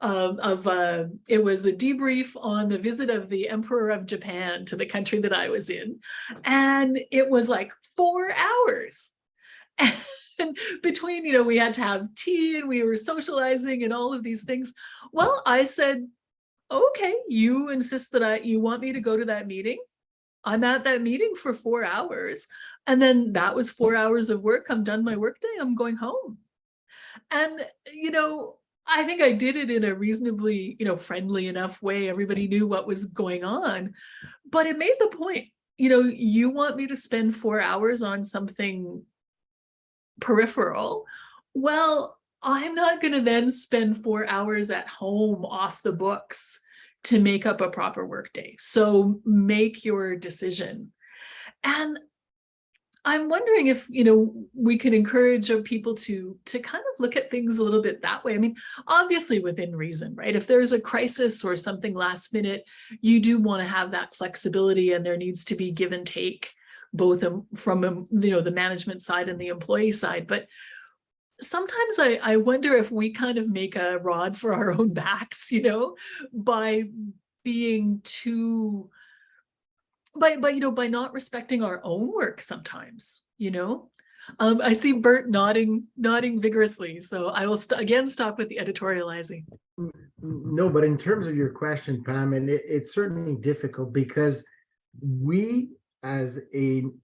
it was a debrief on the visit of the Emperor of Japan to the country that I was in, and it was like 4 hours. And between, we had to have tea and we were socializing and all of these things. Well, I said, okay, you insist that you want me to go to that meeting. I'm at that meeting for 4 hours. And then that was 4 hours of work. I'm done my workday. I'm going home. And, I think I did it in a reasonably, friendly enough way. Everybody knew what was going on, but it made the point, you want me to spend 4 hours on something peripheral. Well, I'm not going to then spend 4 hours at home off the books to make up a proper workday. So make your decision. And I'm wondering if, we can encourage people to kind of look at things a little bit that way. I mean, obviously within reason, right? If there's a crisis or something last minute, you do want to have that flexibility, and there needs to be give and take, both from, the management side and the employee side. But sometimes I wonder if we kind of make a rod for our own backs, by being too, by not respecting our own work sometimes, I see Bert nodding vigorously, so I will again stop with the editorializing. No, but in terms of your question, Pam, and it's certainly difficult because we PAFSO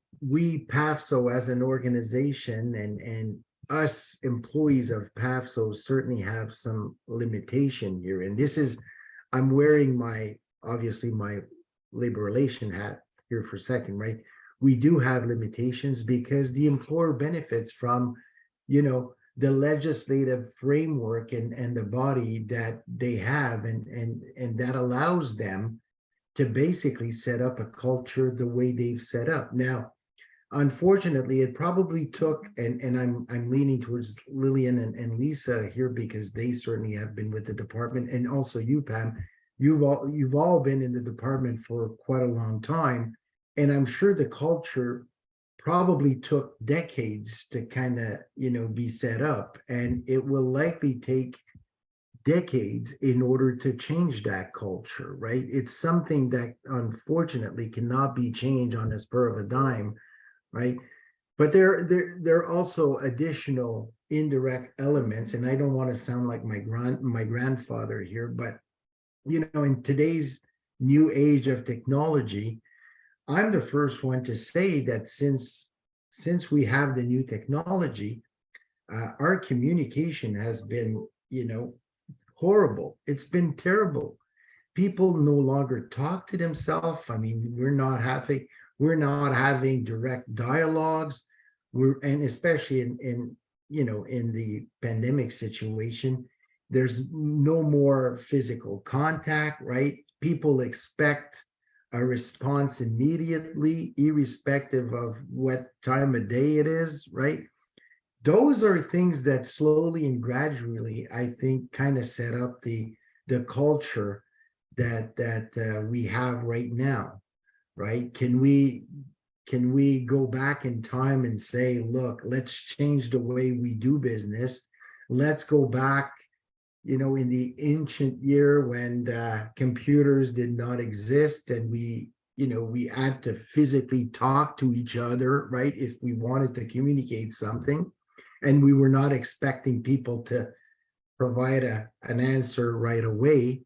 as an organization and us employees of PAFSO certainly have some limitation here. And this is, I'm wearing obviously my labor relation hat here for a second, right? We do have limitations because the employer benefits from, the legislative framework and the body that they have, and that allows them to basically set up a culture the way they've set up. Now, unfortunately, it probably took, and I'm leaning towards Lillian and Lisa here because they certainly have been with the department, and also you, Pam. You've all been in the department for quite a long time, and I'm sure the culture probably took decades to kind of be set up, and it will likely take decades in order to change that culture, right? It's something that unfortunately cannot be changed on a spur of a dime, right? But there are also additional indirect elements, and I don't want to sound like my grandfather here, but in today's new age of technology, I'm the first one to say that since since we have the new technology, our communication has been, horrible. It's been terrible. People no longer talk to themselves. I mean, we're not having direct dialogues. And especially in the pandemic situation, there's no more physical contact, right? People expect a response immediately, irrespective of what time of day it is, right? Those are things that slowly and gradually, I think, kind of set up the culture that we have right now, right? Can we go back in time and say, look, let's change the way we do business? Let's go back, in the ancient year when computers did not exist, and we had to physically talk to each other, right? If we wanted to communicate something, and we were not expecting people to provide an answer right away.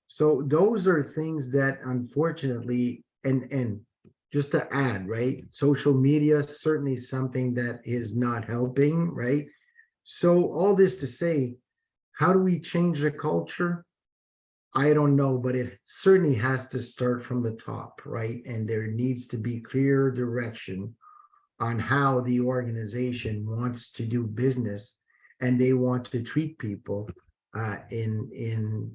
So those are things that, unfortunately, and just to add, right, social media is certainly something that is not helping, right? So all this to say, how do we change the culture? I don't know, but it certainly has to start from the top, right? And there needs to be clear direction on how the organization wants to do business, and they want to treat people in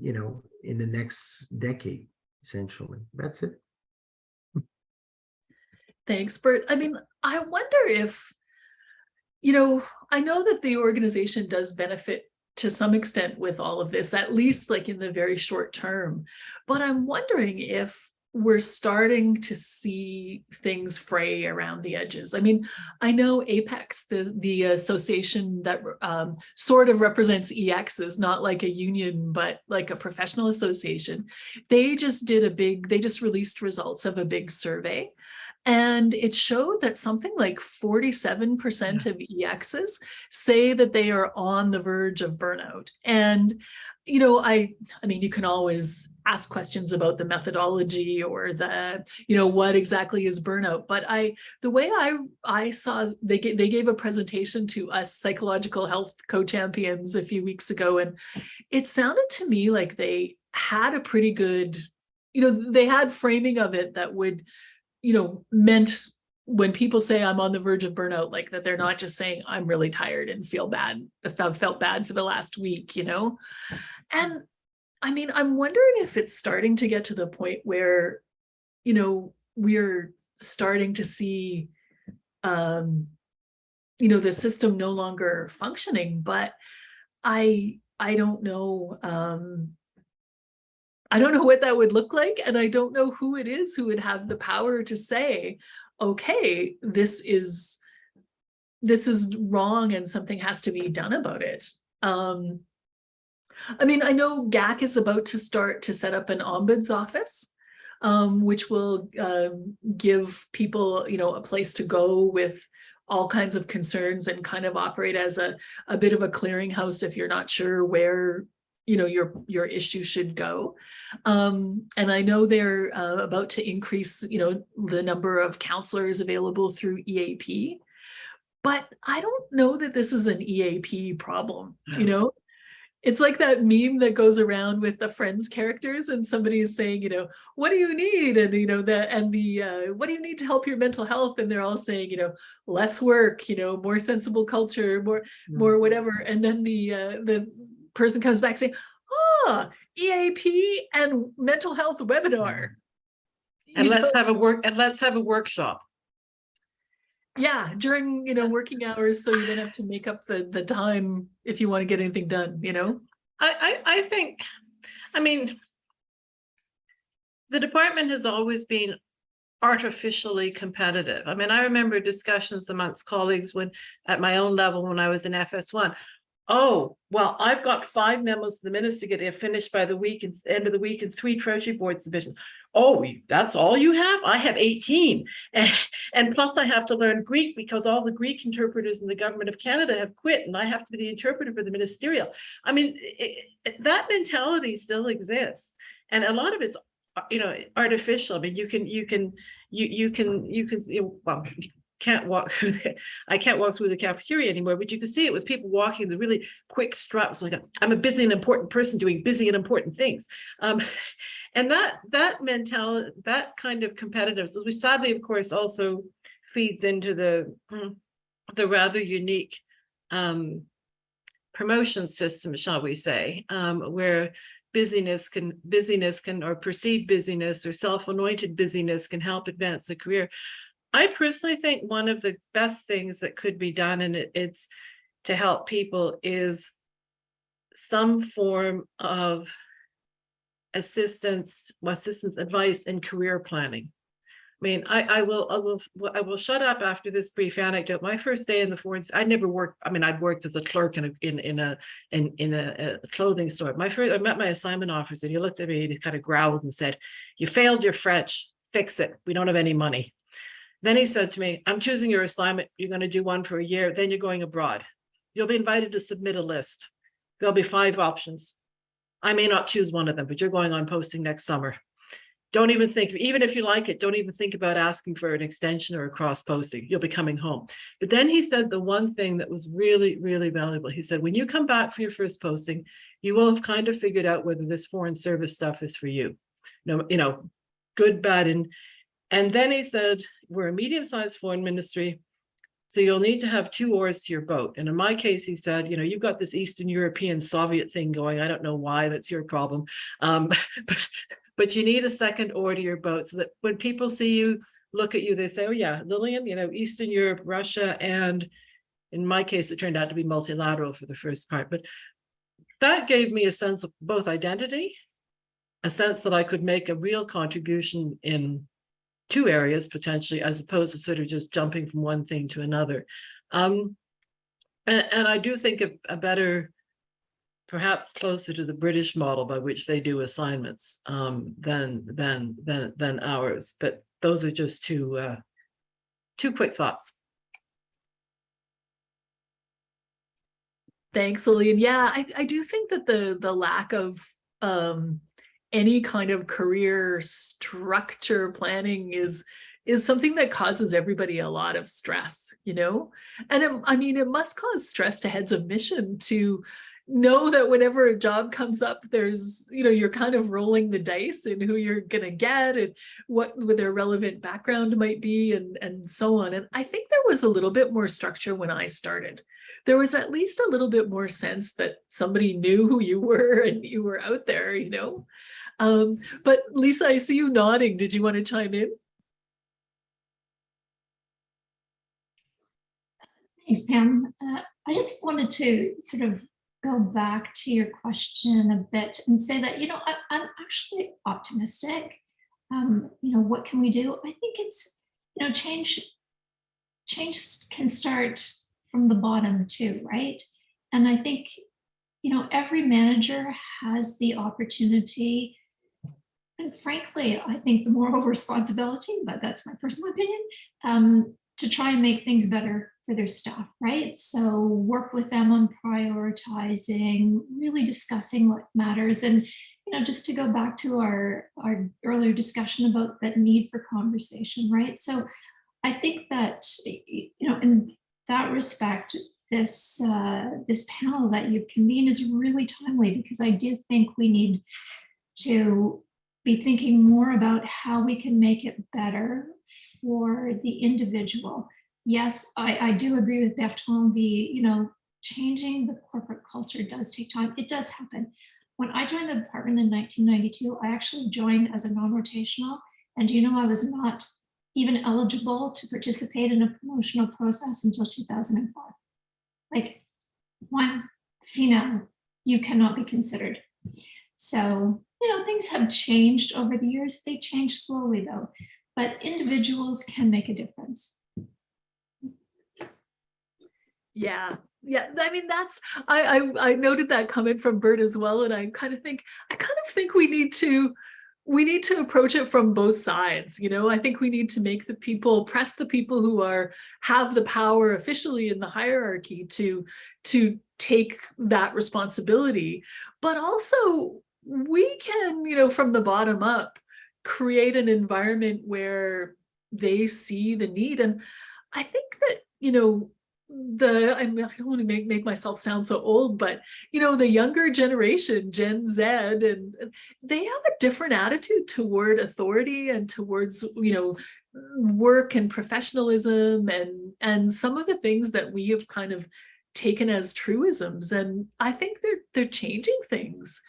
the next decade, essentially. That's it. Thanks, Bert. I mean, I wonder if, I know that the organization does benefit to some extent with all of this, at least like in the very short term. But I'm wondering if we're starting to see things fray around the edges. I mean, I know Apex, the association that sort of represents EXs, not like a union, but like a professional association. They just released results of a big survey. And it showed that something like 47% of EXs say that they are on the verge of burnout. And I mean, you can always ask questions about the methodology or what exactly is burnout. But the way I saw, they gave a presentation to us psychological health co-champions a few weeks ago, and it sounded to me like they had a pretty good, they had framing of it that would, meant when people say I'm on the verge of burnout, like that they're not just saying I'm really tired and felt bad for the last week, And I mean, I'm wondering if it's starting to get to the point where, we're starting to see, the system no longer functioning, but I don't know. I don't know what that would look like, and I don't know who it is who would have the power to say, okay, this is wrong and something has to be done about it. I mean, I know GAC is about to start to set up an ombuds office, which will give people, a place to go with all kinds of concerns and kind of operate as a bit of a clearinghouse if you're not sure where your issue should go. And I know they're about to increase, the number of counselors available through EAP, but I don't know that this is an EAP problem, It's like that meme that goes around with the Friends characters, and somebody is saying, what do you need? And, what do you need to help your mental health? And they're all saying, less work, more sensible culture, more whatever. And then the person comes back saying, EAP and mental health webinar. And let's have a workshop. Yeah, during working hours, so you don't have to make up the time if you want to get anything done. I think, I mean, the department has always been artificially competitive. I mean, I remember discussions amongst colleagues at my own level when I was in FS1. Oh, well, I've got 5 memos to the minister to get finished by the end of the week, and 3 treasury board submissions. Oh, that's all you have? I have 18. And plus I have to learn Greek because all the Greek interpreters in the government of Canada have quit, and I have to be the interpreter for the ministerial. I mean, that mentality still exists. And a lot of it's, artificial. I mean, you can, well, can't walk through the cafeteria anymore, but you can see it with people walking the really quick struts, like I'm a busy and important person doing busy and important things. And that mentality, that kind of competitiveness, which sadly, of course, also feeds into the rather unique promotion system, shall we say, where busyness can, or perceived busyness or self-anointed busyness can help advance a career. I personally think one of the best things that could be done, and it's to help people, is some form of assistance, advice, and career planning. I mean, I will shut up after this brief anecdote. My first day in the Ford, I never worked. I mean, I'd worked as a clerk in a clothing store. I met my assignment officer, and he looked at me and he kind of growled and said, "You failed your French. Fix it. We don't have any money." Then he said to me, "I'm choosing your assignment. You're going to do one for a year. Then you're going abroad. You'll be invited to submit a list. There'll be 5 options. I may not choose one of them, but you're going on posting next summer. Don't even think, even if you like it, don't even think about asking for an extension or a cross posting. You'll be coming home." But then he said the one thing that was really, really valuable. He said, "When you come back for your first posting, you will have kind of figured out whether this foreign service stuff is for you. Good, bad, and then he said, we're a medium-sized foreign ministry, so you'll need to have 2 oars to your boat. And in my case," he said, "you've got this Eastern European Soviet thing going. I don't know why, that's your problem. But you need a second oar to your boat, so that when people see you, look at you, they say, oh yeah, Lillian, Eastern Europe, Russia," and in my case, it turned out to be multilateral for the first part. But that gave me a sense of both identity, a sense that I could make a real contribution in 2 areas potentially, as opposed to sort of just jumping from one thing to another. And I do think a better, perhaps closer to the British model by which they do assignments than ours. But those are just 2 quick thoughts. Thanks, Lillian. Yeah, I do think that the lack of any kind of career structure planning is something that causes everybody a lot of stress, and it must cause stress to heads of mission to know that whenever a job comes up, there's, you're kind of rolling the dice and who you're going to get and what their relevant background might be and so on. And I think there was a little bit more structure when I started. There was at least a little bit more sense that somebody knew who you were and you were out there, But Lisa, I see you nodding. Did you want to chime in? Thanks, Pam. I just wanted to sort of go back to your question a bit and say that, I'm actually optimistic. What can we do? I think it's, change can start from the bottom too, right? And I think, every manager has the opportunity, and frankly, I think the moral responsibility, but that's my personal opinion, to try and make things better for their staff, right? So work with them on prioritizing, really discussing what matters. And, just to go back to our earlier discussion about that need for conversation, right? So I think that, in that respect, this panel that you've convened is really timely, because I do think we need to be thinking more about how we can make it better for the individual. Yes, I do agree with Bertrand. Changing the corporate culture does take time. It does happen. When I joined the department in 1992, I actually joined as a non-rotational. And I was not even eligible to participate in a promotional process until 2005. Like, one female, you cannot be considered. So, things have changed over the years. They change slowly though, but individuals can make a difference. Yeah. I noted that comment from Bert as well, and I kind of think we need to approach it from both sides. I think we need to press the people who have the power officially in the hierarchy to take that responsibility, but also we can, from the bottom up, create an environment where they see the need. And I think that, I mean, I don't want to make myself sound so old, but the younger generation, Gen Z, and they have a different attitude toward authority and towards, work and professionalism and some of the things that we have kind of taken as truisms. And I think they're changing things.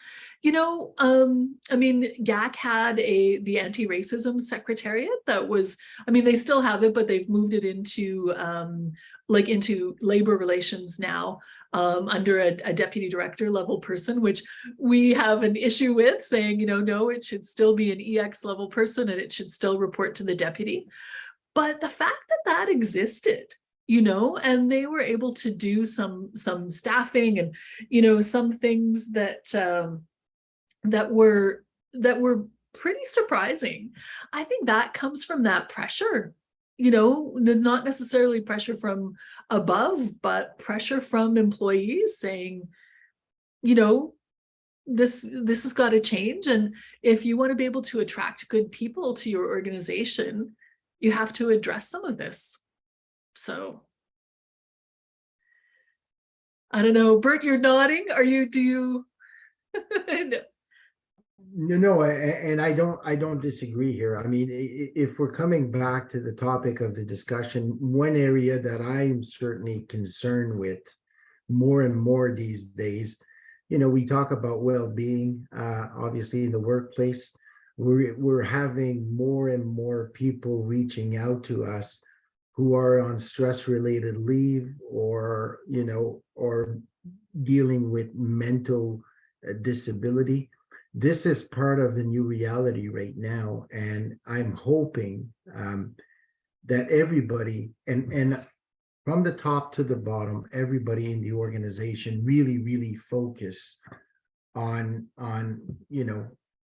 I mean, GAC had the anti-racism secretariat that was, I mean, they still have it, but they've moved it into into labor relations now, under a deputy director level person, which we have an issue with, saying, no, it should still be an EX level person and it should still report to the deputy. But the fact that existed, and they were able to do some staffing and, some things that were pretty surprising. I think that comes from that pressure, not necessarily pressure from above, but pressure from employees saying, this has got to change. And if you want to be able to attract good people to your organization, you have to address some of this. So I don't know, Bert, you're nodding. Do you? No, and I don't disagree here. I mean, if we're coming back to the topic of the discussion, one area that I'm certainly concerned with more and more these days, we talk about well-being, obviously in the workplace. We're having more and more people reaching out to us who are on stress-related leave or dealing with mental disability. This is part of the new reality right now, and I'm hoping that everybody, and from the top to the bottom, everybody in the organization really focus on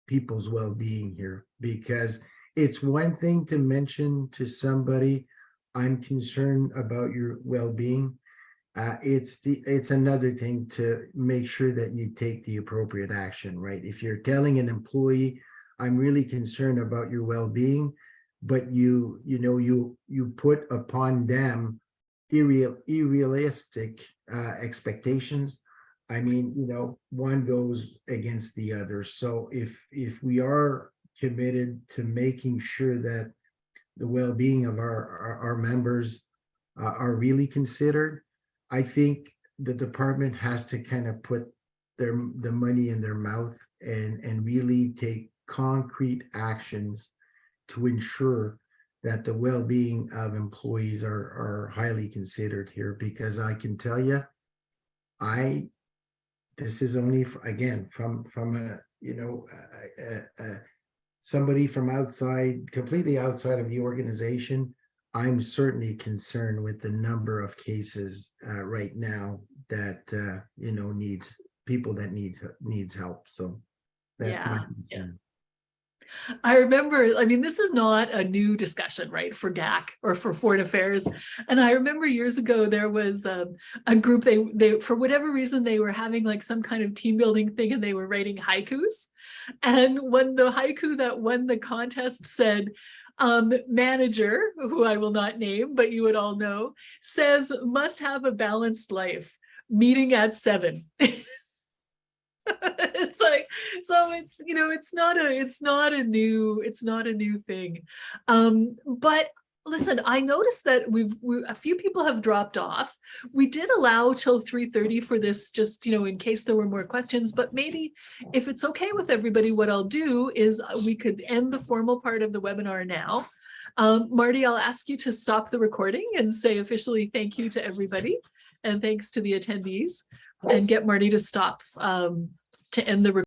people's well-being here, because it's one thing to mention to somebody, I'm concerned about your well-being. It's another thing to make sure that you take the appropriate action, right? If you're telling an employee, I'm really concerned about your well-being, but you put upon them irrealistic expectations, I mean, one goes against the other. So if we are committed to making sure that the well-being of our members are really considered, I think the department has to kind of put the money in their mouth and really take concrete actions to ensure that the well-being of employees are highly considered here. Because I can tell you, this is only again from somebody from outside, completely outside of the organization. I'm certainly concerned with the number of cases right now that needs people that needs help. So that's my concern. I remember, I mean, this is not a new discussion, right, for GAC or for Foreign Affairs. And I remember years ago, there was a group, they for whatever reason, they were having like some kind of team building thing and they were writing haikus. And when the haiku that won the contest said, manager, who I will not name, but you would all know, says must have a balanced life, meeting at 7. It's like, so it's it's not a new thing. But listen, I noticed that a few people have dropped off. We did allow till 3:30 for this, just in case there were more questions, but maybe if it's okay with everybody, what I'll do is we could end the formal part of the webinar now. Marty, I'll ask you to stop the recording and say officially thank you to everybody and thanks to the attendees, and get Marty to stop to end the recording.